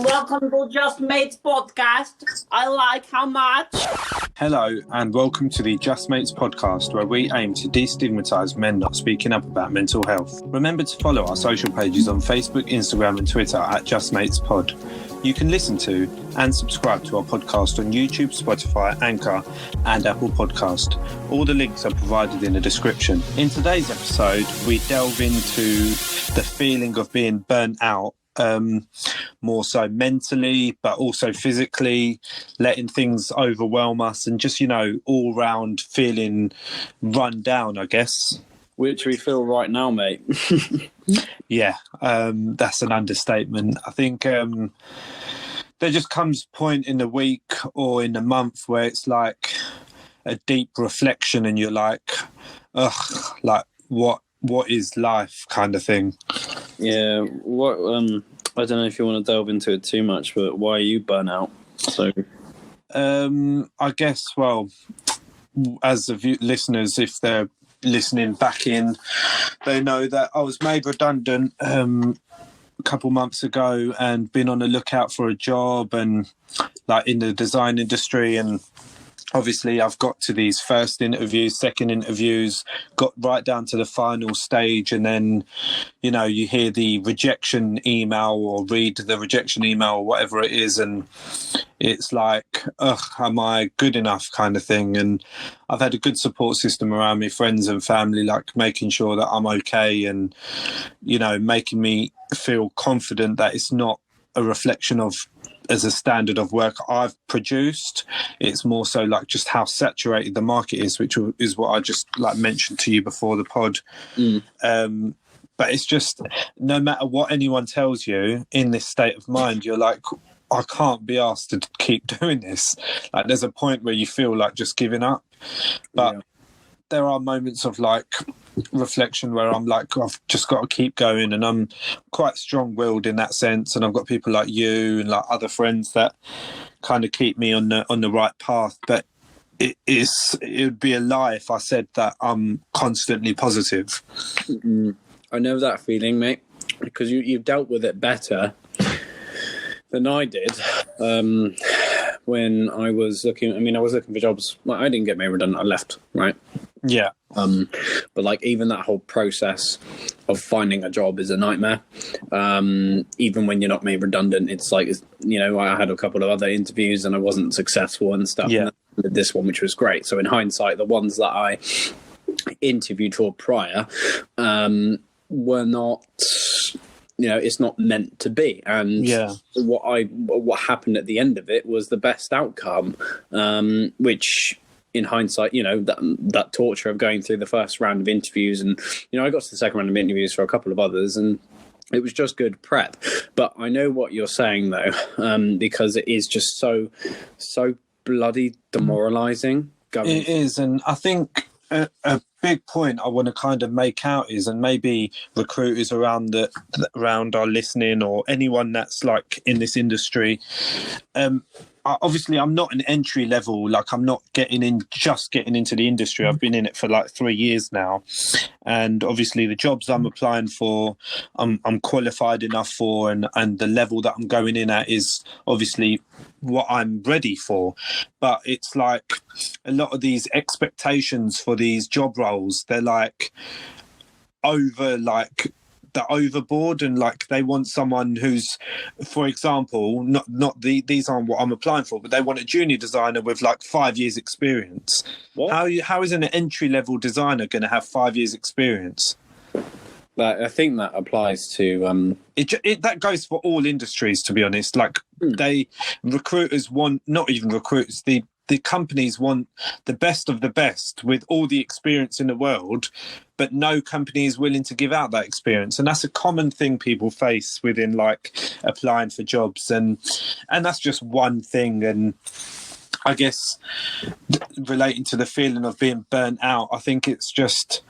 welcome to Just Mates podcast. I like how much. Hello and welcome to the Just Mates podcast, where we aim to destigmatise men not speaking up about mental health. Remember to follow our social pages on Facebook, Instagram and Twitter at Just Mates Pod. You can listen to and subscribe to our podcast on YouTube, Spotify, Anchor and Apple Podcast. All the links are provided in the description. In today's episode, we delve into the feeling of being burnt out, more so mentally, but also physically, letting things overwhelm us and just, all round feeling run down, I guess. Which we feel right now, mate. Yeah, that's an understatement. I think there just comes a point in the week or in the month where it's like a deep reflection and you're like, ugh, like what is life kind of thing. Yeah, I don't know if you want to delve into it too much, but why are you burnt out? So, I guess, well, as the listeners, if they're listening back in, they know that I was made redundant a couple months ago and been on the lookout for a job and like in the design industry, and obviously I've got to these first interviews, second interviews, got right down to the final stage, and then you hear the rejection email or read the rejection email or whatever it is, and it's like, ugh, am I good enough kind of thing. And I've had a good support system around me, friends and family, like making sure that I'm okay and making me feel confident that it's not a reflection of as a standard of work I've produced. It's more so like just how saturated the market is, which is what I just like mentioned to you before the pod. But it's just, no matter what anyone tells you in this state of mind, you're like, I can't be asked to keep doing this. Like there's a point where you feel like just giving up. But there are moments of like reflection where I'm like, I've just got to keep going, and I'm quite strong-willed in that sense, and I've got people like you and like other friends that kind of keep me on the right path. But it would be a lie if I said that I'm constantly positive. I know that feeling, mate, because you've dealt with it better than I did. When I was looking, I was looking for jobs. Well, I didn't get made redundant. I left, right? Yeah. But like even that whole process of finding a job is a nightmare. Even when you're not made redundant, it's like, I had a couple of other interviews and I wasn't successful and stuff. Yeah. And then this one, which was great. So in hindsight, the ones that I interviewed for prior were not, it's not meant to be. And what happened at the end of it was the best outcome, which in hindsight, that torture of going through the first round of interviews, and I got to the second round of interviews for a couple of others, and it was just good prep. But I know what you're saying though, because it is just so bloody demoralizing. It is, and I think a big point I want to kind of make out is, and maybe recruiters around are listening, or anyone that's like in this industry, obviously I'm not an entry level, like I'm not getting into the industry. I've been in it for like 3 years now, and obviously the jobs I'm applying for, I'm qualified enough for, and the level that I'm going in at is obviously what I'm ready for. But it's like a lot of these expectations for these job roles, they're like they're overboard, and like they want someone who's, for example, these aren't what I'm applying for, but they want a junior designer with like 5 years experience. What? How is an entry level designer going to have 5 years experience? I think that applies to that goes for all industries, to be honest. Like recruiters want, not even recruiters, the companies want the best of the best with all the experience in the world, but no company is willing to give out that experience. And that's a common thing people face within like applying for jobs, and that's just one thing. And I guess relating to the feeling of being burnt out, I think it's just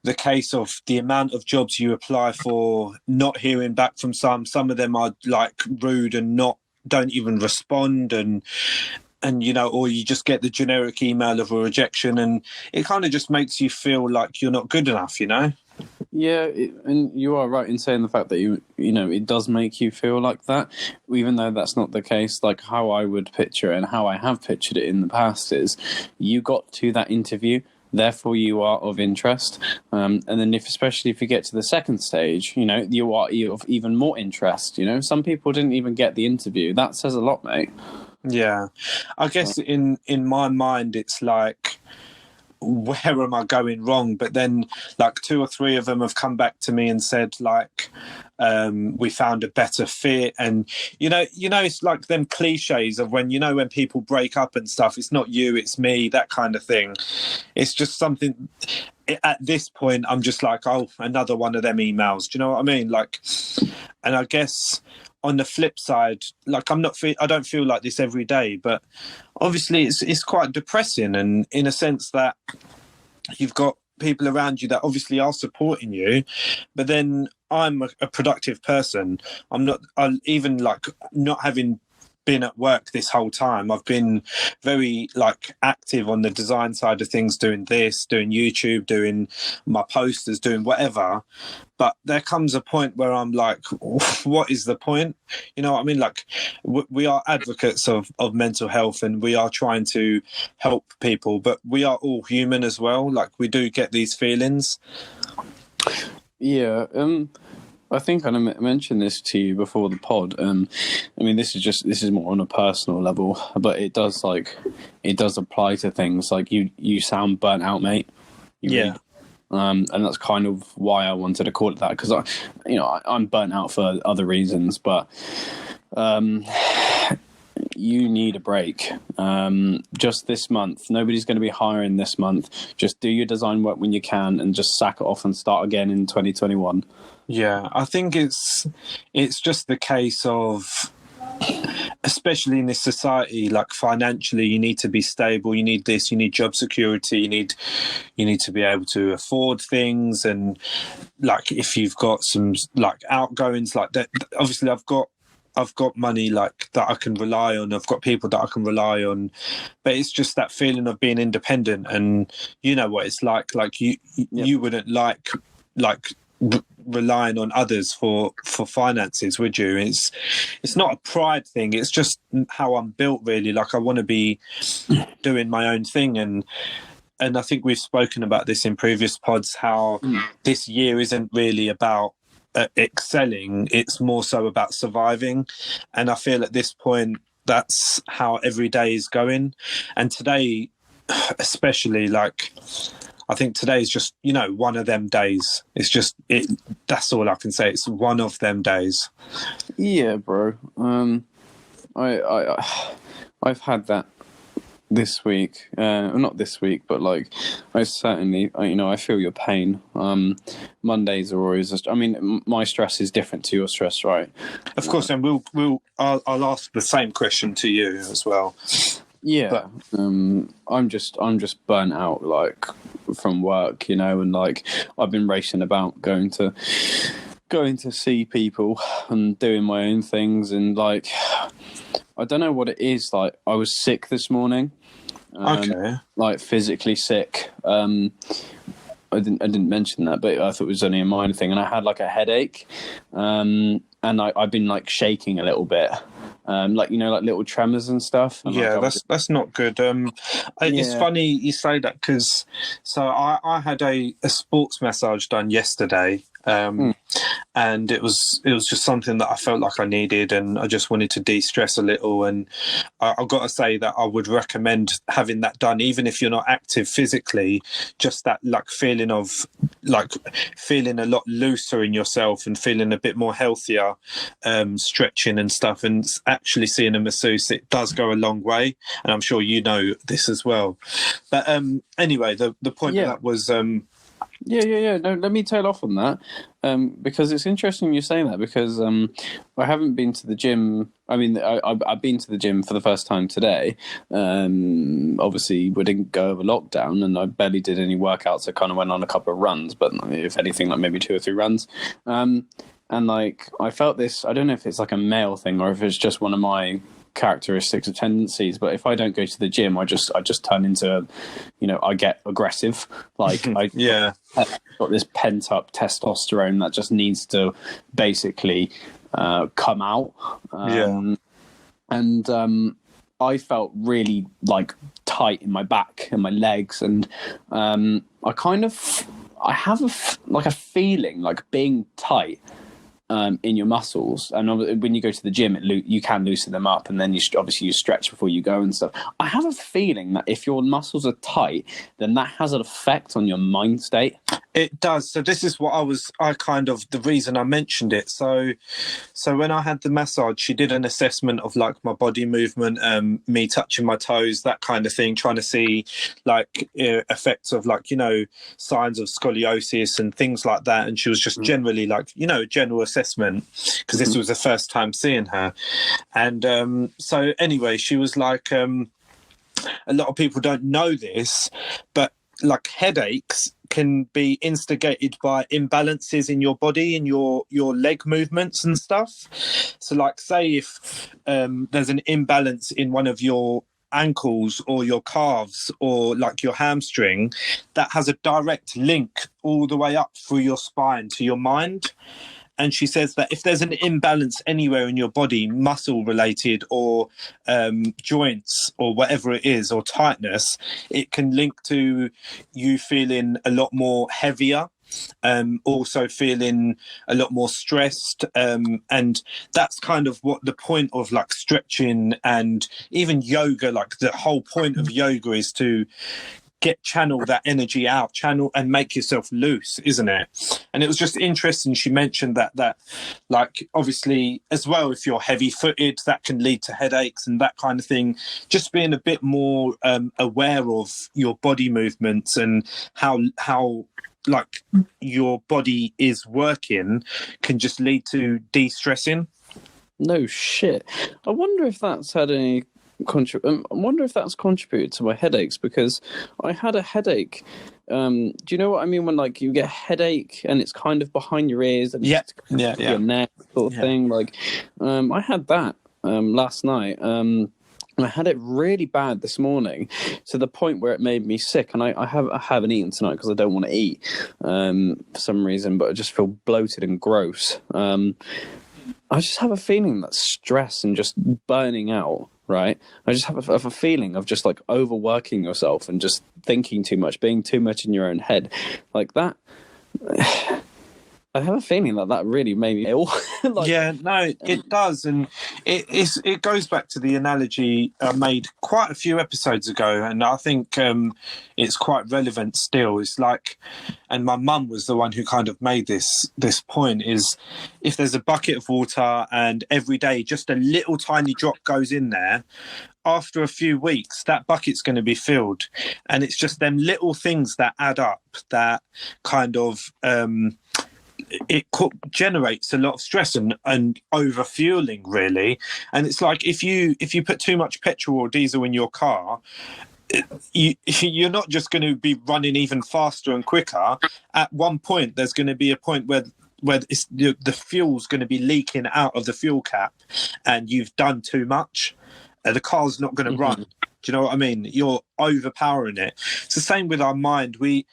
the case of the amount of jobs you apply for, not hearing back from some of them are like rude and don't even respond, and or you just get the generic email of a rejection, and it kind of just makes you feel like you're not good enough, Yeah, and you are right in saying the fact that you know it does make you feel like that, even though that's not the case. Like how I would picture it and how I have pictured it in the past is, you got to that interview, therefore you are of interest, and then especially if you get to the second stage, you know you are of even more interest. You know, some people didn't even get the interview. That says a lot, mate. Yeah, I guess in my mind it's like, where am I going wrong? But then like 2 or 3 of them have come back to me and said like, we found a better fit. And you know it's like them cliches of when people break up and stuff, it's not you, it's me, that kind of thing. It's just something at this point I'm just like, oh, another one of them emails, do you know what I mean? Like, and I guess on the flip side, like I don't feel like this every day, but obviously it's quite depressing, and in a sense that you've got people around you that obviously are supporting you, but then I'm a productive person. I even like not having been at work this whole time, I've been very like active on the design side of things, doing YouTube, doing my posters, doing whatever. But there comes a point where I'm like, what is the point? You know what I mean? Like, we are advocates of mental health, and we are trying to help people, but we are all human as well. Like, we do get these feelings. Yeah, I think I mentioned this to you before the pod. I mean, this is more on a personal level, but it does apply to things like you sound burnt out, mate. Yeah. And that's kind of why I wanted to call it that, because I'm burnt out for other reasons, but you need a break. Just this month, nobody's going to be hiring this month. Just do your design work when you can, and just sack it off and start again in 2021. Yeah, I think it's just the case of, especially in this society, like financially, you need to be stable. You need this. You need job security. You need to be able to afford things. And like, if you've got some like outgoings like that, obviously I've got money like that I can rely on. I've got people that I can rely on. But it's just that feeling of being independent, and you know what it's like. Like you wouldn't like relying on others for finances, would you? It's not a pride thing, it's just how I'm built, really. Like, I want to be doing my own thing, and I think we've spoken about this in previous pods, how this year isn't really about excelling, it's more so about surviving. And I feel at this point that's how every day is going. And today especially, like, I think today is just, one of them days. It's just that's all I can say. It's one of them days. Yeah, bro. I've had that this week. Not this week, but like, I certainly, I feel your pain. Mondays are always just, I mean, my stress is different to your stress, right? Of course, and I'll ask the same question to you as well. Yeah, but I'm just burnt out, like, from work, and like I've been racing about going to see people and doing my own things, and like I don't know what it is. Like, I was sick this morning. Okay. Like, physically sick. I didn't mention that, but I thought it was only a minor thing, and I had like a headache, and I've been like shaking a little bit. Like little tremors and stuff. And yeah, that's not good. It's funny you say that, because I had a sports massage done yesterday, and it was just something that I felt like I needed, and I just wanted to de-stress a little. And I've got to say that I would recommend having that done, even if you're not active physically. Just that like feeling of like feeling a lot looser in yourself and feeling a bit more healthier, stretching and stuff, and actually seeing a masseuse, it does go a long way. And I'm sure you know this as well. But anyway, the point of that was Yeah. No, let me tail off on that, because it's interesting you saying that, because I haven't been to the gym. I mean, I've been to the gym for the first time today. Obviously, we didn't go over lockdown, and I barely did any workouts. I kind of went on a couple of runs, but if anything, like maybe 2 or 3 runs. And like, I felt this, I don't know if it's like a male thing or if it's just one of my characteristics of tendencies, but if I don't go to the gym, I just turn into, I get aggressive. Like I've got this pent up testosterone that just needs to basically come out. And I felt really like tight in my back and my legs, and I have a feeling like being tight in your muscles, and when you go to the gym, you can loosen them up, and then you stretch before you go and stuff. I have a feeling that if your muscles are tight, then that has an effect on your mind state. It does. So this is what the reason I mentioned it. So when I had the massage, she did an assessment of like my body movement, me touching my toes, that kind of thing, trying to see like effects of like, signs of scoliosis and things like that. And she was just generally like, general assessment, because this was the first time seeing her. And so anyway, she was like, a lot of people don't know this, but like headaches can be instigated by imbalances in your body and your leg movements and stuff. So like say if there's an imbalance in one of your ankles or your calves or like your hamstring, that has a direct link all the way up through your spine to your mind. And she says that if there's an imbalance anywhere in your body, muscle related or joints or whatever it is, or tightness, it can link to you feeling a lot more heavier, also feeling a lot more stressed. And that's kind of what the point of like stretching and even yoga, like the whole point of yoga is to channel that energy out, and make yourself loose, isn't it? And it was just interesting. She mentioned that like obviously as well, if you're heavy footed, that can lead to headaches and that kind of thing. Just being a bit more aware of your body movements and how like your body is working can just lead to de-stressing. No shit. I wonder if that's had any I wonder if that's contributed to my headaches, because I had a headache. Do you know what I mean when like you get a headache and it's kind of behind your ears and your neck sort of thing? Like I had that last night. I had it really bad this morning, to the point where it made me sick. And I haven't eaten tonight because I don't want to eat for some reason, but I just feel bloated and gross. I just have a feeling that stress and just burning out, right? I just have a feeling of just like overworking yourself and just thinking too much, being too much in your own head. Like that, I have a feeling that really made me ill. It does. And it goes back to the analogy I made quite a few episodes ago, and I think it's quite relevant still. It's like, and my mum was the one who kind of made this point, is if there's a bucket of water and every day just a little tiny drop goes in there, after a few weeks, that bucket's going to be filled. And it's just them little things that add up that kind of... it generates a lot of stress and overfueling, really. And it's like if you put too much petrol or diesel in your car, you're not just going to be running even faster and quicker. At one point, there's going to be a point where the fuel's going to be leaking out of the fuel cap, and you've done too much. The car's not going to run. Do you know what I mean? You're overpowering it. It's the same with our mind. We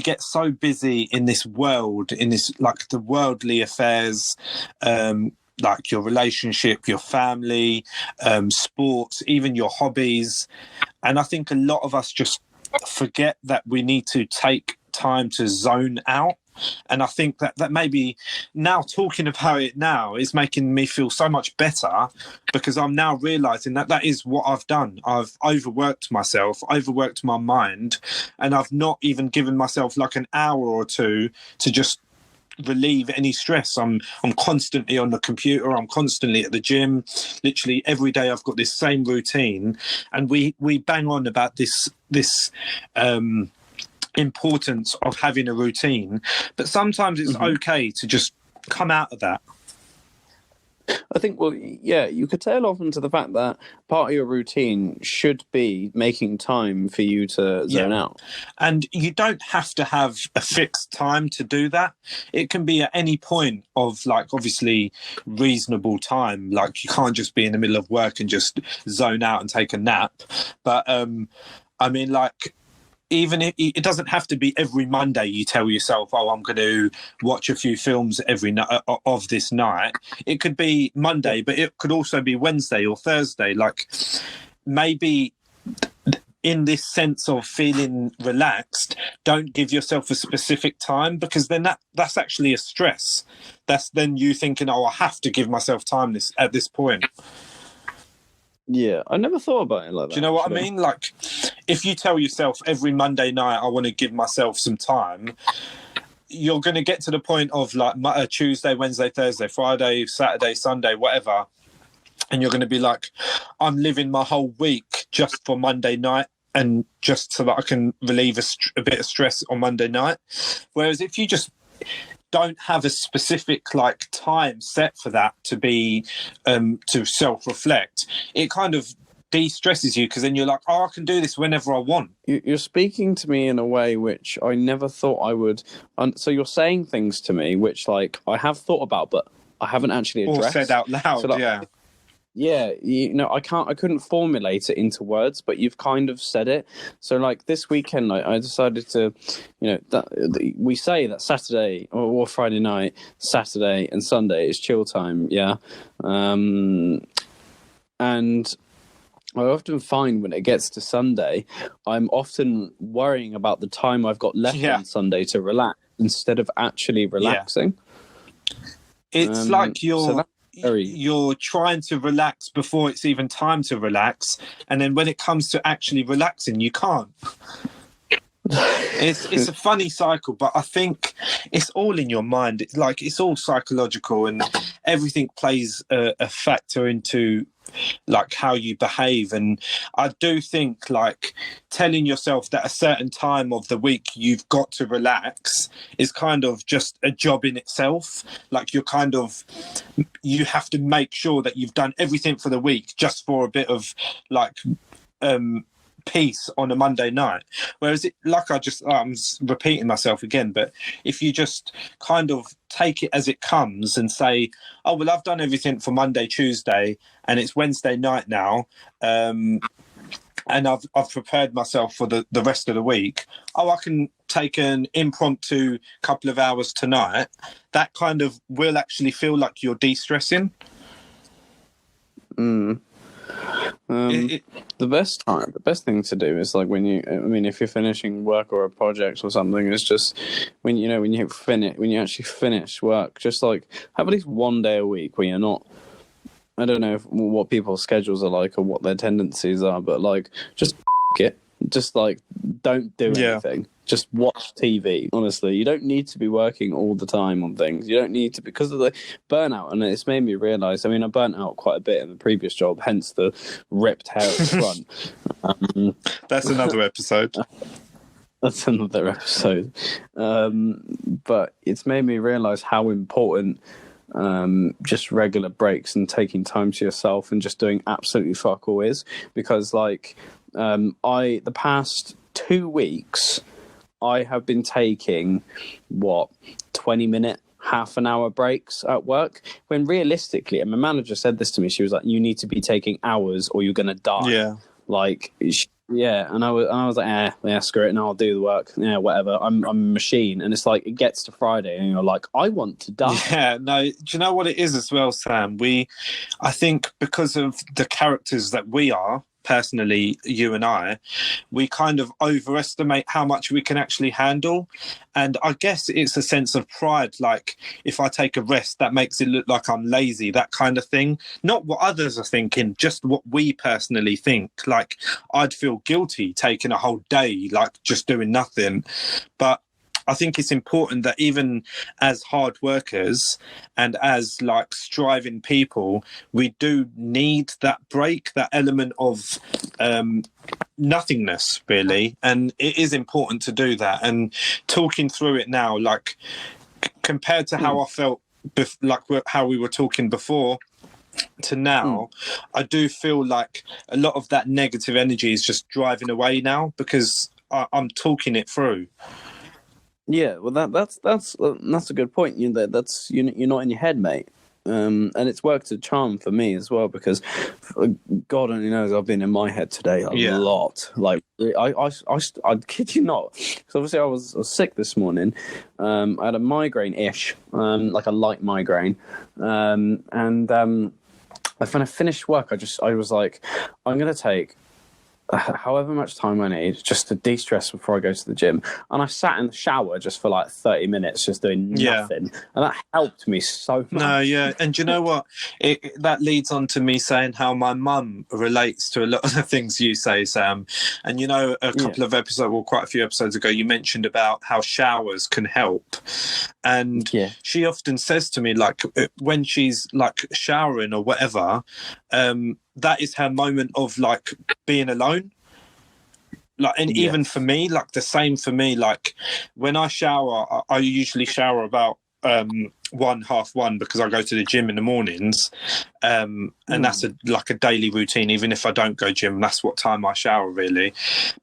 get so busy in this world, in this like the worldly affairs, like your relationship, your family, sports, even your hobbies. And I think a lot of us just forget that we need to take time to zone out. And I think that maybe now talking about it now is making me feel so much better, because I'm now realizing that is what I've done. I've overworked myself, overworked my mind, and I've not even given myself like an hour or two to just relieve any stress. I'm constantly on the computer, I'm constantly at the gym. Literally every day I've got this same routine, and we bang on about this importance of having a routine, but sometimes it's okay to just come out of that. I think, well, yeah, you could tail off into the fact that part of your routine should be making time for you to zone out. And you don't have to have a fixed time to do that. It can be at any point of, like, obviously reasonable time. Like, you can't just be in the middle of work and just zone out and take a nap. But, I mean, like, even if it doesn't have to be every Monday you tell yourself, oh, I'm going to watch a few films every night of this night. It could be Monday, but it could also be Wednesday or Thursday. Like, maybe in this sense of feeling relaxed, don't give yourself a specific time, because then that's actually a stress. That's then you thinking, oh, I have to give myself time at this point. Yeah, I never thought about it like that. Do you know what I mean? Like, if you tell yourself every Monday night, I want to give myself some time, you're going to get to the point of like Tuesday, Wednesday, Thursday, Friday, Saturday, Sunday, whatever. And you're going to be like, I'm living my whole week just for Monday night, and just so that I can relieve a bit of stress on Monday night. Whereas if you just don't have a specific like time set for that to be to self-reflect, it kind of de-stresses you, because then you're like, oh, I can do this whenever I want. You're speaking to me in a way which I never thought I would. So you're saying things to me which, like, I have thought about, but I haven't actually addressed. Or said out loud. So, like, yeah, I couldn't formulate it into words, but you've kind of said it. So, like, this weekend, I decided to, we say that Saturday or Friday night, Saturday and Sunday is chill time, yeah. And I often find when it gets to Sunday, I'm often worrying about the time I've got left on Sunday to relax instead of actually relaxing. Yeah. It's like you're trying to relax before it's even time to relax, and then when it comes to actually relaxing, you can't. It's a funny cycle, but I think it's all in your mind. It's like, it's all psychological, and everything plays a factor into like how you behave. And I do think like telling yourself that a certain time of the week you've got to relax is kind of just a job in itself. Like, you have to make sure that you've done everything for the week just for a bit of like peace on a Monday night. Whereas I'm repeating myself again, but if you just kind of take it as it comes and say, oh, well, I've done everything for Monday, Tuesday, and it's Wednesday night now, and I've prepared myself for the rest of the week. Oh, I can take an impromptu couple of hours tonight. That kind of will actually feel like you're de-stressing. The best thing to do is like if you're finishing work or a project or something, it's just when you actually finish work, just like have at least one day a week where you're not. I don't know what people's schedules are like or what their tendencies are, but like just it, just like don't do anything. Just watch TV. Honestly, you don't need to be working all the time on things. You don't need to, because of the burnout. And it's made me realise, I mean, I burnt out quite a bit in the previous job, hence the ripped hair at the front. That's another episode. That's another episode. But it's made me realise how important just regular breaks and taking time to yourself and just doing absolutely fuck all is. Because, like, the past 2 weeks, I have been taking 20-minute, half an hour breaks at work, when realistically, and my manager said this to me, she was like, you need to be taking hours or you're gonna die. And I was like, screw it, and I'll do the work, whatever, I'm a machine. And it's like, it gets to Friday and you're like, I want to die. Do you know what it is as well, Sam? I think because of the characters that we are, personally, you and I, we kind of overestimate how much we can actually handle. And I guess it's a sense of pride. Like, if I take a rest, that makes it look like I'm lazy, that kind of thing. Not what others are thinking, just what we personally think. Like, I'd feel guilty taking a whole day, like just doing nothing. But I think it's important that even as hard workers and as like striving people, we do need that break, that element of nothingness, really. And it is important to do that. And talking through it now, like compared to how I felt, like how we were talking before, to now, I do feel like a lot of that negative energy is just driving away now because I'm talking it through. Yeah, well, that's a good point. You're not in your head, mate. And it's worked a charm for me as well because God only knows I've been in my head today a lot. Like I kid you not. Because obviously I was sick this morning. I had a migraine-ish, like a light migraine, and when I finished work, I was like, I'm gonna take however much time I need just to de-stress before I go to the gym. And I sat in the shower just for like 30 minutes just doing nothing. And that helped me so much. No, yeah. And do you know what? That leads on to me saying how my mum relates to a lot of the things you say, Sam. And, you know, a couple of episodes, well, quite a few episodes ago, you mentioned about how showers can help. And she often says to me, like, when she's, like, showering or whatever, that is her moment of, like, being alone. Like, and even for me, like, the same for me, like, when I shower, I usually shower about 1:30 because I go to the gym in the mornings, and that's like a daily routine. Even if I don't go gym, that's what time I shower, really.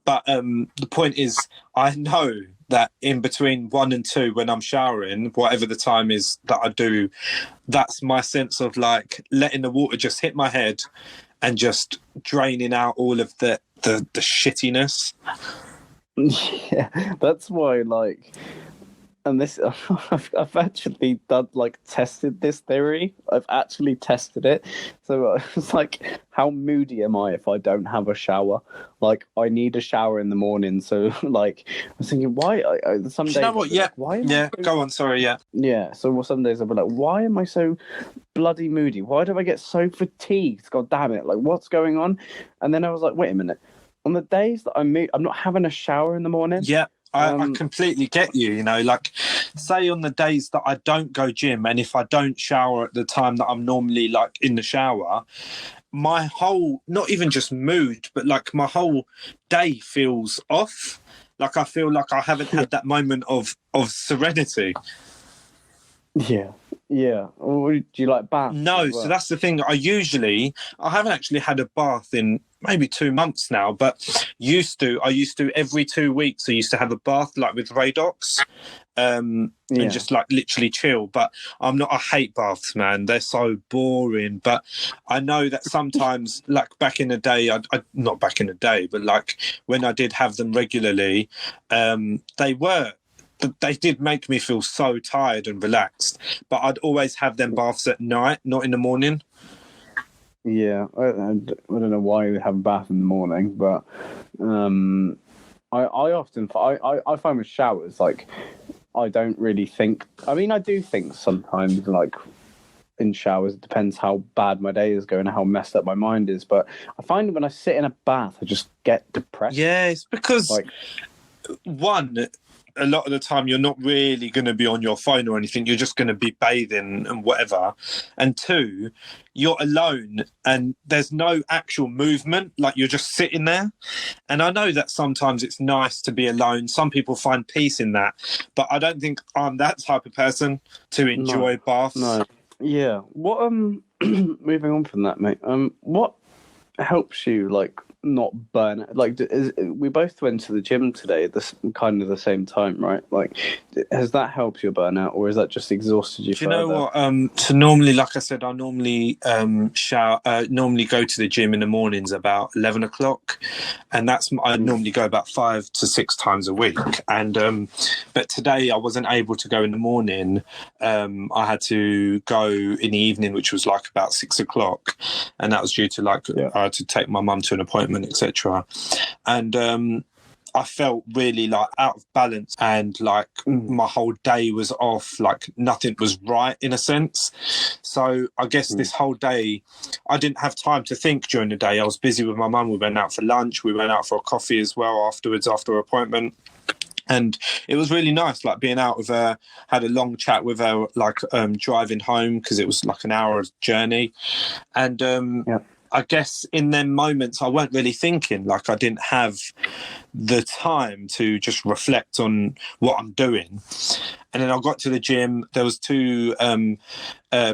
But the point is, I know that in between 1 and 2, when I'm showering, whatever the time is that I do, that's my sense of like letting the water just hit my head and just draining out all of the shittiness. Yeah, that's why, like, and this, I've actually tested this theory. I've actually tested it. So it's like, how moody am I if I don't have a shower? Like, I need a shower in the morning. So, like, I was thinking, why? Some days, you know what? Yeah, like, why? Go on. Sorry, yeah. Yeah. So some days I'll be like, why am I so bloody moody? Why do I get so fatigued? God damn it! Like, what's going on? And then I was like, wait a minute. On the days that I'm not having a shower in the morning. Yeah. I completely get you, you know, like, say on the days that I don't go gym and if I don't shower at the time that I'm normally, like, in the shower, my whole, not even just mood, but, like, my whole day feels off. Like, I feel like I haven't had that moment of serenity. Yeah. Yeah. Or do you like baths? No, so that's the thing. I haven't actually had a bath in maybe 2 months now, but I used to every 2 weeks, I used to have a bath, like with Radox, and just like literally chill. But I hate baths, man. They're so boring. But I know that sometimes, like back in the day, not back in the day, but like when I did have them regularly, they did make me feel so tired and relaxed, but I'd always have them baths at night, not in the morning. Yeah, I don't know why we have a bath in the morning, but I find with showers, like, I don't really think. I mean, I do think sometimes, like, in showers, it depends how bad my day is going, how messed up my mind is. But I find when I sit in a bath, I just get depressed. Yeah, it's because, like, one, a lot of the time you're not really going to be on your phone or anything. You're just going to be bathing and whatever. And two, you're alone and there's no actual movement. Like, you're just sitting there. And I know that sometimes it's nice to be alone. Some people find peace in that. But I don't think I'm that type of person to enjoy baths. No. Yeah. What, moving on from that, mate, what helps you, like, not burn? Like, we both went to the gym today, this kind of the same time, right? Like, has that helped your burnout, or has that just exhausted you? Do you know what? So normally, like I said, I normally normally go to the gym in the mornings about 11 o'clock, and I normally go about 5 to 6 times a week. And but today I wasn't able to go in the morning. I had to go in the evening, which was like about 6 o'clock, and that was due to I had to take my mum to an appointment, etc. And I felt really like out of balance, and like my whole day was off, like nothing was right in a sense. So I guess this whole day I didn't have time to think during the day. I was busy with my mum. We went out for lunch, we went out for a coffee as well afterwards, after her appointment. And it was really nice, like being out with her, had a long chat with her, like driving home, because it was like an hour journey. And I guess in them moments I weren't really thinking, like I didn't have the time to just reflect on what I'm doing. And then I got to the gym. There was 2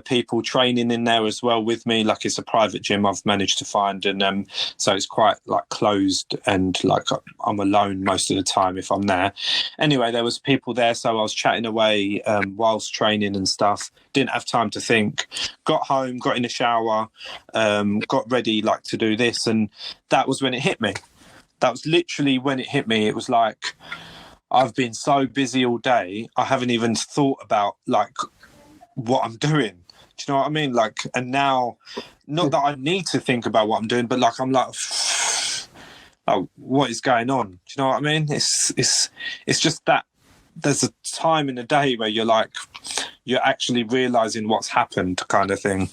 people training in there as well with me. Like, it's a private gym I've managed to find, and so it's quite like closed, and like I'm alone most of the time if I'm there. Anyway, there was people there, so I was chatting away whilst training and stuff. Didn't have time to think. Got home, got in the shower, got ready like to do this, and that was when it hit me. That was literally when it hit me. It was like, I've been so busy all day, I haven't even thought about like what I'm doing. Do you know what I mean? Like, and now, not that I need to think about what I'm doing, but like I'm like, what is going on? Do you know what I mean? It's just that there's a time in the day where you're actually realizing what's happened, kind of thing.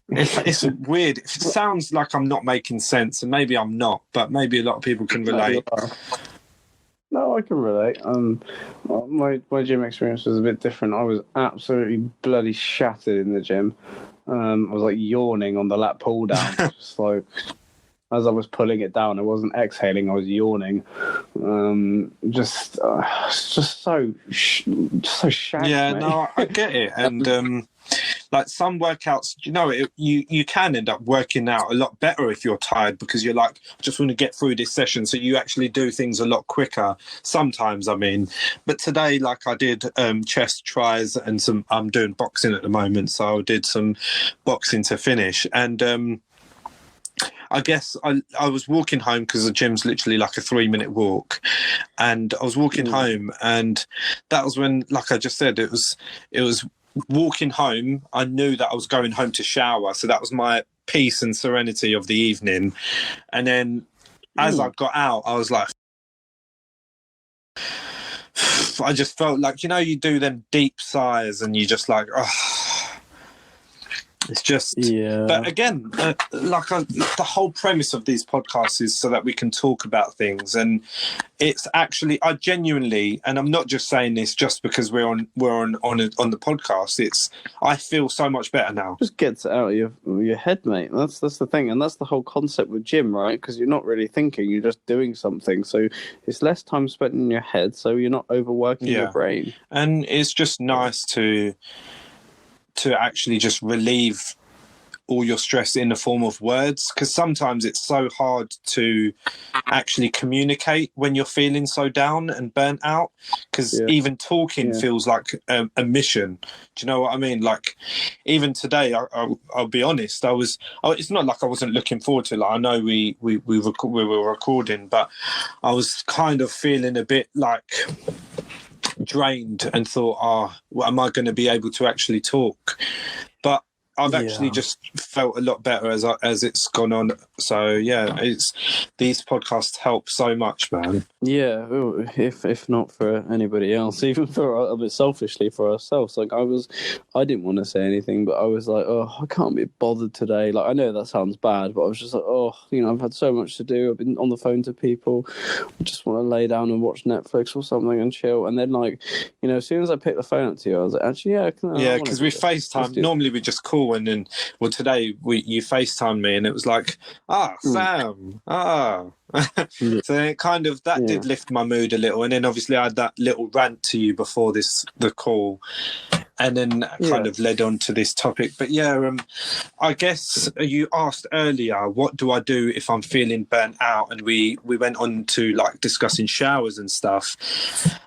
It's weird. It sounds like I'm not making sense, and maybe I'm not, but maybe a lot of people can relate. No, I can relate. My gym experience was a bit different. I was absolutely bloody shattered in the gym. I was like yawning on the lat pull down, just like as I was pulling it down. I wasn't exhaling; I was yawning. Just so shattered. Yeah, mate. no, I get it, and like some workouts, you know, you can end up working out a lot better if you're tired, because you're like, I just want to get through this session, so you actually do things a lot quicker sometimes. I mean, but today, like, I did chest tries and I'm doing boxing at the moment, so I did some boxing to finish, and I guess I was walking home, because the gym's literally like a 3-minute walk, and I was walking home, and that was when, like I just said, it was walking home. I knew that I was going home to shower, so that was my peace and serenity of the evening. And then as I got out, I was like, I just felt like, you know, you do them deep sighs and you just like, it's just, yeah. But again, the whole premise of these podcasts is so that we can talk about things, and it's actually, I genuinely, and I'm not just saying this just because we're on the podcast. I feel so much better now. Just gets it out of your head, mate. That's the thing, and that's the whole concept with gym, right? Because you're not really thinking; you're just doing something. So it's less time spent in your head, so you're not overworking your brain. And it's just nice to actually just relieve all your stress in the form of words, because sometimes it's so hard to actually communicate when you're feeling so down and burnt out, because even talking feels like a mission. Do you know what I mean? Like, even today, I'll be honest, it's not like I wasn't looking forward to it. Like, I know we were recording, but I was kind of feeling a bit like drained and thought, well, am I going to be able to actually talk? But I've actually just felt a lot better as it's gone on. So yeah, these podcasts help so much, man. Yeah, if not for anybody else, even for a bit selfishly for ourselves. Like I didn't want to say anything, but I was like, I can't be bothered today. Like, I know that sounds bad, but I was just like, I've had so much to do. I've been on the phone to people. I just want to lay down and watch Netflix or something and chill. And then, like, as soon as I picked the phone up to you, I was like, actually, yeah, because we FaceTime. Normally we just call, and then, well, today you FaceTime me, and it was like, Sam, So it kind of did lift my mood a little, and then obviously I had that little rant to you before the call, and then kind of led on to this topic. But I guess you asked earlier, what do I do if I'm feeling burnt out, and we went on to like discussing showers and stuff.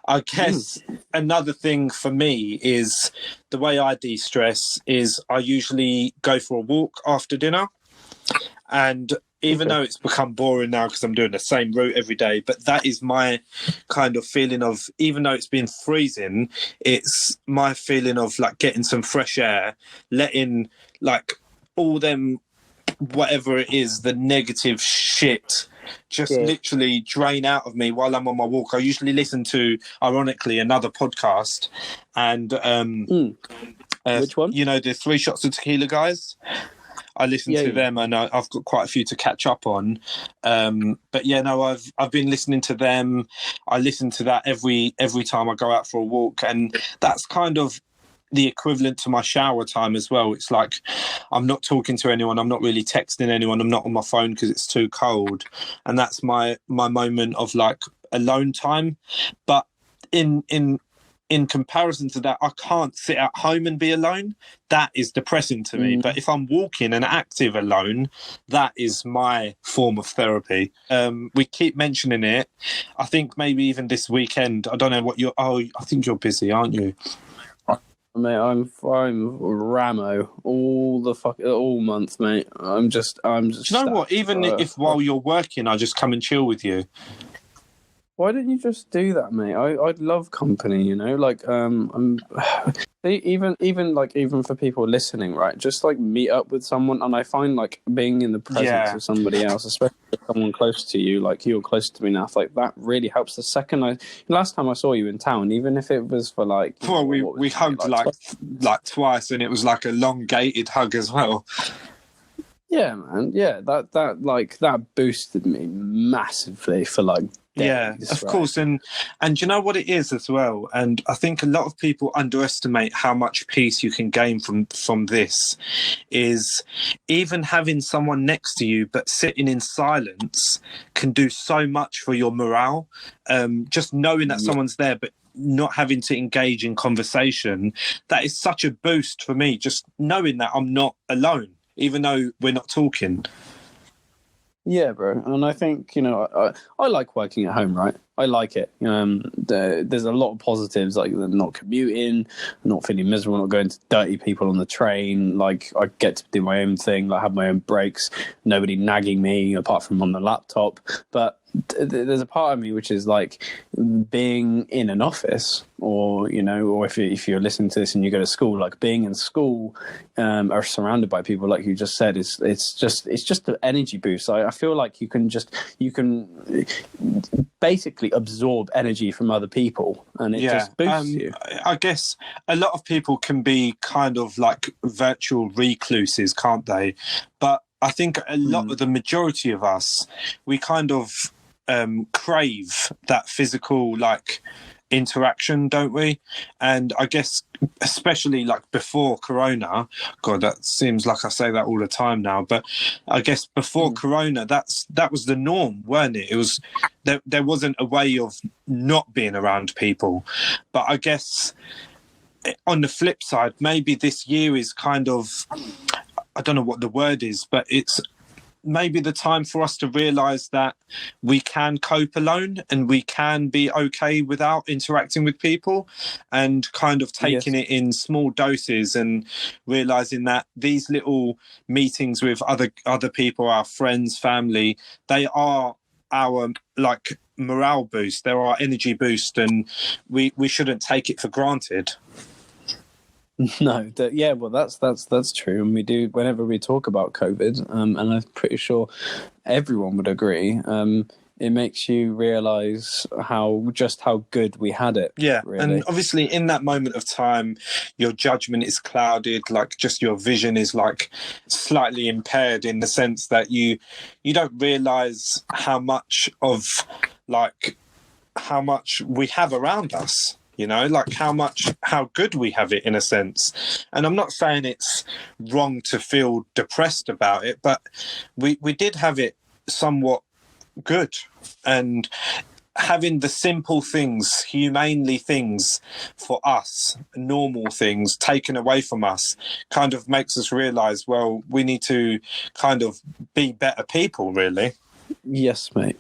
I guess another thing for me is the way I de-stress is I usually go for a walk after dinner, and even though it's become boring now because I'm doing the same route every day, but that is my kind of feeling of, even though it's been freezing, it's my feeling of like getting some fresh air, letting like all them, whatever it is, the negative shit just literally drain out of me while I'm on my walk. I usually listen to, ironically, another podcast, and which one? The 3 Shots of Tequila guys. I listen to them, and I've got quite a few to catch up on. But I've been listening to them. I listen to that every time I go out for a walk, and that's kind of the equivalent to my shower time as well. It's like I'm not talking to anyone, I'm not really texting anyone, I'm not on my phone because it's too cold, and that's my moment of like alone time. But in in comparison to that, I can't sit at home and be alone. That is depressing to me. But if I'm walking and active alone, that is my form of therapy. We keep mentioning it. I think maybe even this weekend, I don't know what I think you're busy, aren't you? Mate, I'm Ramo all month, mate. I'm just. Do you know what? Even if while you're working, I just come and chill with you. Why don't you just do that, mate? I'd love company, you know. Like, even for people listening, right? Just like meet up with someone, and I find like being in the presence of somebody else, especially someone close to you, like you're close to me now, like that really helps. The second last time I saw you in town, even if it was for like, well, we hugged like twice, and it was like a elongated hug as well. Yeah, man. Yeah, that boosted me massively for like. Yeah, of course. And you know what it is as well? And I think a lot of people underestimate how much peace you can gain from this, is even having someone next to you but sitting in silence can do so much for your morale. Just knowing that someone's there but not having to engage in conversation, that is such a boost for me, just knowing that I'm not alone, even though we're not talking. Yeah, bro. And I think, you know, I like working at home, right? I like it. There's a lot of positives, like not commuting, not feeling miserable, not going to dirty people on the train. Like I get to do my own thing, like have my own breaks, nobody nagging me apart from on the laptop. But there's a part of me which is like being in an office, or you know, or if you're listening to this and you go to school, like being in school or surrounded by people, like you just said, it's just an energy boost. I feel like you can basically absorb energy from other people, and it just boosts you. I guess a lot of people can be kind of like virtual recluses, can't they? But I think a lot of the majority of us, we kind of crave that physical like interaction, don't we? And I guess especially like before Corona, God, that seems like I say that all the time now, but I guess before Corona, that was the norm, weren't it? It was there wasn't a way of not being around people. But I guess on the flip side, maybe this year is kind of, I don't know what the word is, but it's maybe the time for us to realise that we can cope alone and we can be okay without interacting with people, and kind of taking it in small doses and realising that these little meetings with other people, our friends, family, they are our like morale boost, they're our energy boost, and we shouldn't take it for granted. No, well, that's true, and we do whenever we talk about COVID, and I'm pretty sure everyone would agree. It makes you realise how good we had it. Yeah, really. And obviously in that moment of time, your judgment is clouded, like just your vision is like slightly impaired in the sense that you don't realise how much we have around us. You know, like how good we have it in a sense. And I'm not saying it's wrong to feel depressed about it, but we did have it somewhat good. And having the simple things, humanely things for us, normal things taken away from us, kind of makes us realise, well, we need to kind of be better people, really. Yes, mate.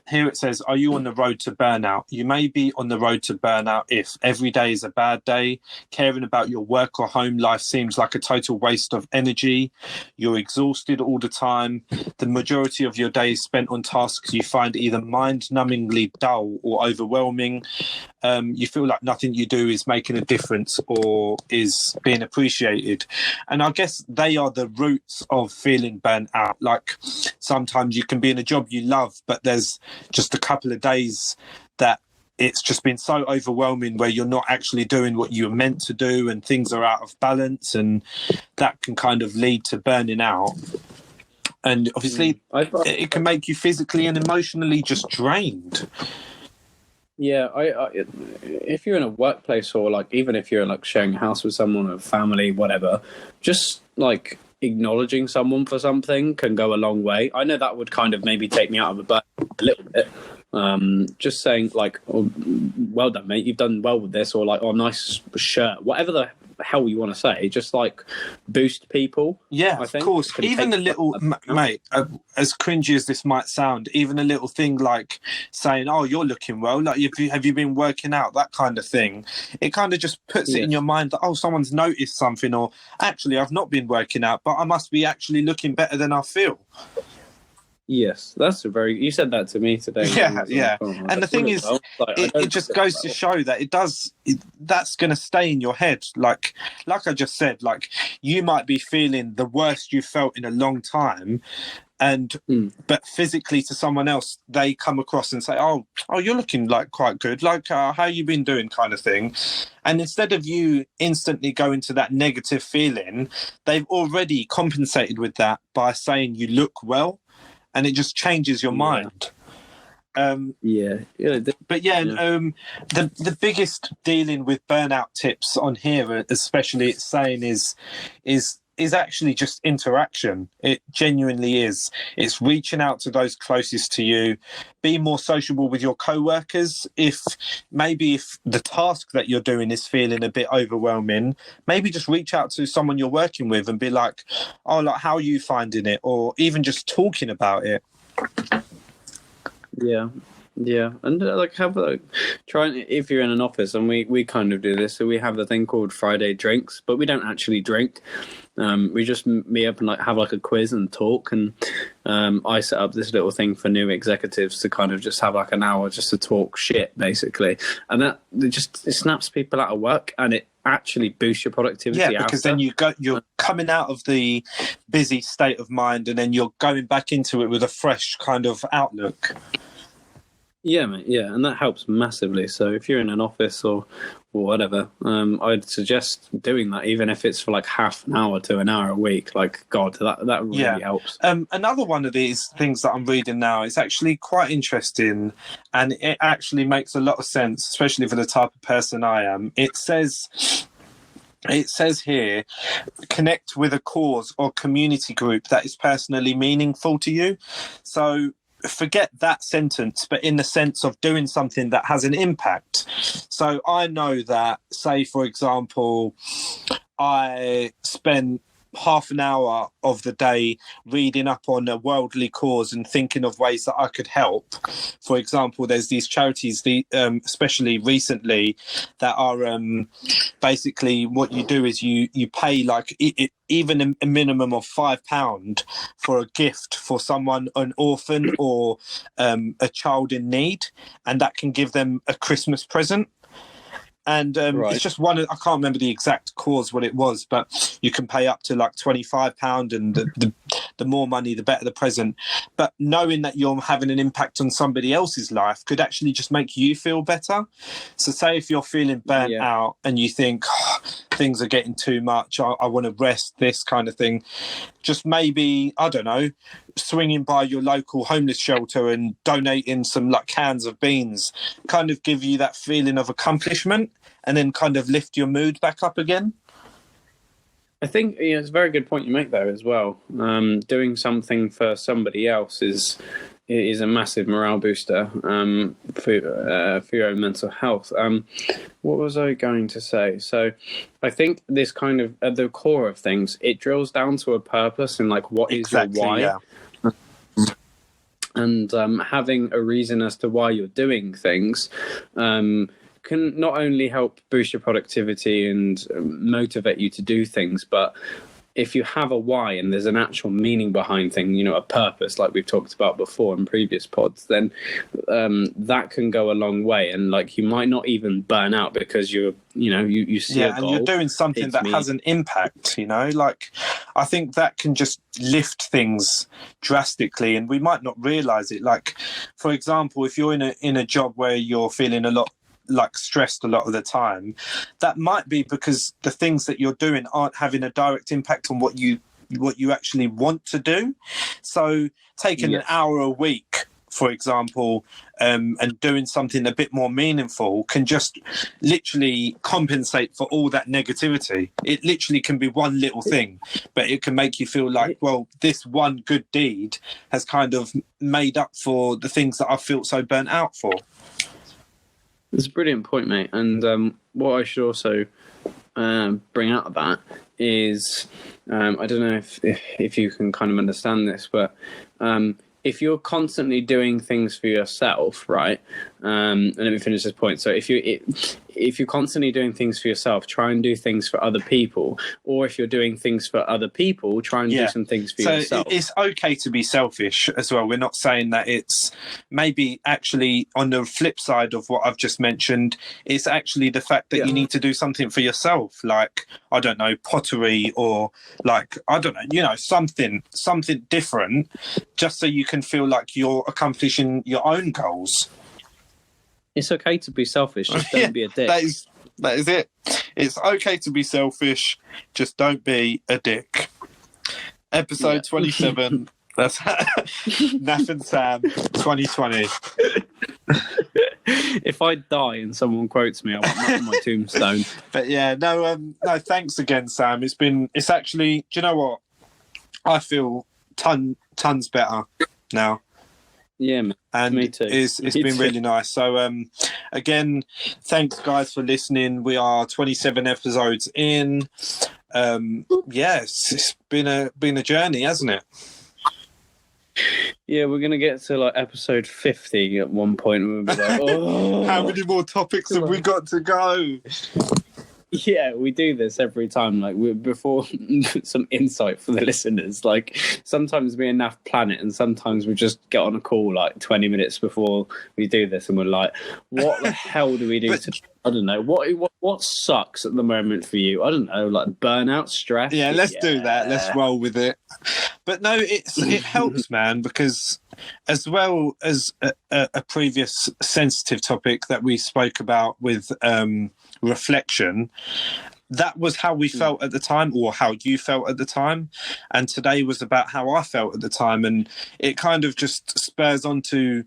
Here it says, are you on the road to burnout? You may be on the road to burnout if every day is a bad day, caring about your work or home life seems like a total waste of energy, you're exhausted all the time, the majority of your day is spent on tasks you find either mind-numbingly dull or overwhelming, you feel like nothing you do is making a difference or is being appreciated. And I guess they are the roots of feeling burnt out. Like sometimes you can be in a job you love, but there's just a couple of days that it's just been so overwhelming where you're not actually doing what you were meant to do and things are out of balance, and that can kind of lead to burning out. And obviously it can make you physically and emotionally just drained. Yeah, if you're in a workplace, or like even if you're like sharing a house with someone or family, whatever, just like acknowledging someone for something can go a long way. I know that would kind of maybe take me out of the burn a little bit, just saying like, oh, well done, mate, you've done well with this, or like, oh, nice shirt, whatever the hell you want to say, just like boost people. Yeah, I think. Of course. Even a little, mate, as cringy as this might sound, even a little thing like saying, oh, you're looking well, like have you been working out, that kind of thing, it kind of just puts it in your mind that, oh, someone's noticed something, or actually I've not been working out, but I must be actually looking better than I feel. Yes, that's you said that to me today. Yeah. And the thing is, it just goes to show that that's going to stay in your head. Like I just said, like you might be feeling the worst you felt in a long time, but physically to someone else, they come across and say, oh, you're looking like quite good. Like, how you been doing, kind of thing. And instead of you instantly going to that negative feeling, they've already compensated with that by saying you look well. And it just changes your mind. The biggest dealing with burnout tips on here, especially it's saying is actually just interaction. It genuinely is. It's reaching out to those closest to you. Be more sociable with your co-workers. If the task that you're doing is feeling a bit overwhelming, maybe just reach out to someone you're working with and be like, oh, like, how are you finding it? Or even just talking about it. Yeah, and trying, if you're in an office, and we kind of do this, so we have the thing called Friday drinks, but we don't actually drink. We just meet up and like have like a quiz and talk, and I set up this little thing for new executives to kind of just have like an hour just to talk shit, basically, and that it snaps people out of work, and it actually boosts your productivity. Yeah, because then you're coming out of the busy state of mind, and then you're going back into it with a fresh kind of outlook. Yeah, mate. Yeah, and that helps massively. So if you're in an office or whatever, I'd suggest doing that, even if it's for like half an hour to an hour a week. Like, God, that really helps. Another one of these things that I'm reading now is actually quite interesting, and it actually makes a lot of sense, especially for the type of person I am. It says here, connect with a cause or community group that is personally meaningful to you. So forget that sentence, but in the sense of doing something that has an impact. So I know that, say, for example, I spend half an hour of the day reading up on a worldly cause and thinking of ways that I could help. For example, there's these charities, especially recently, that are basically what you do is you pay like even a minimum of £5 for a gift for someone, an orphan or a child in need, and that can give them a Christmas present. And It's just one. I can't remember the exact cause what it was, but you can pay up to like £25, and the more money, the better the present. But knowing that you're having an impact on somebody else's life could actually just make you feel better. So, say if you're feeling burnt out and you think things are getting too much, I want to rest, this kind of thing. Just maybe, I don't know, swinging by your local homeless shelter and donating some like cans of beans kind of give you that feeling of accomplishment, and then kind of lift your mood back up again. I think it's a very good point you make there as well. Doing something for somebody else is a massive morale booster for your own mental health. What was I going to say? So I think this kind of, at the core of things, it drills down to a purpose and like what is your why. Yeah. And having a reason as to why you're doing things can not only help boost your productivity and motivate you to do things, but if you have a why and there's an actual meaning behind things, a purpose like we've talked about before in previous pods, then that can go a long way. And like you might not even burn out because you see a goal. And you're doing something that has an impact, like I think that can just lift things drastically, and we might not realize it. Like, for example, if you're in a job where you're feeling a lot like stressed a lot of the time, that might be because the things that you're doing aren't having a direct impact on what you actually want to do. So taking an hour a week for example, and doing something a bit more meaningful can just literally compensate for all that negativity. It literally can be one little thing, but it can make you feel like, well, this one good deed has kind of made up for the things that I felt so burnt out for. It's a brilliant point, mate. And what I should also bring out of that is, I don't know if you can kind of understand this, but if you're constantly doing things for yourself, right? And let me finish this point. So if you're constantly doing things for yourself, try and do things for other people. Or if you're doing things for other people, try and do some things for yourself. So it's okay to be selfish as well. We're not saying that it's maybe actually on the flip side of what I've just mentioned. It's actually the fact that you need to do something for yourself, like, I don't know, pottery, or like, I don't know, something different, just so you can feel like you're accomplishing your own goals. It's okay to be selfish, just don't be a dick. That is it. It's okay to be selfish, just don't be a dick. Episode 27. That's Nath and Sam 2020. If I die and someone quotes me, I want that on my tombstone. But yeah, no, thanks again, Sam. It's actually, do you know what? I feel tons better now. Yeah, man. And me too. It's been really nice. So again, thanks guys for listening. We are 27 episodes in. Yes, it's been a journey, hasn't it? Yeah, we're gonna get to like episode 50 at one point, and we'll be like, "Oh, how many more topics have we got to go?" Yeah, we do this every time. Like, before some insight for the listeners. Like, sometimes me and Nath plan it, and sometimes we just get on a call like 20 minutes before we do this, and we're like, "What the hell do we do?" I don't know. What sucks at the moment for you? I don't know, like burnout, stress. Yeah, let's do that. Let's roll with it. But no, it helps, man, because as well as a previous sensitive topic that we spoke about with reflection, that was how we felt at the time, or how you felt at the time, and today was about how I felt at the time, and it kind of just spurs on to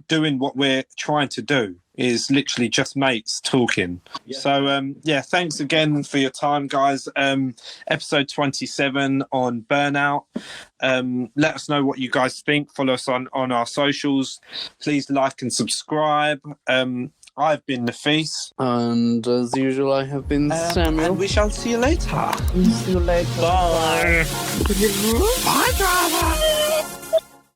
doing what we're trying to do, is literally just mates talking. So thanks again for your time, guys. Episode 27 on Burnout. Let us know what you guys think. Follow us on our socials. Please like and subscribe. I've been Nafis. And as usual, I have been Samuel. And we shall see you later. See you later. Bye. Bye,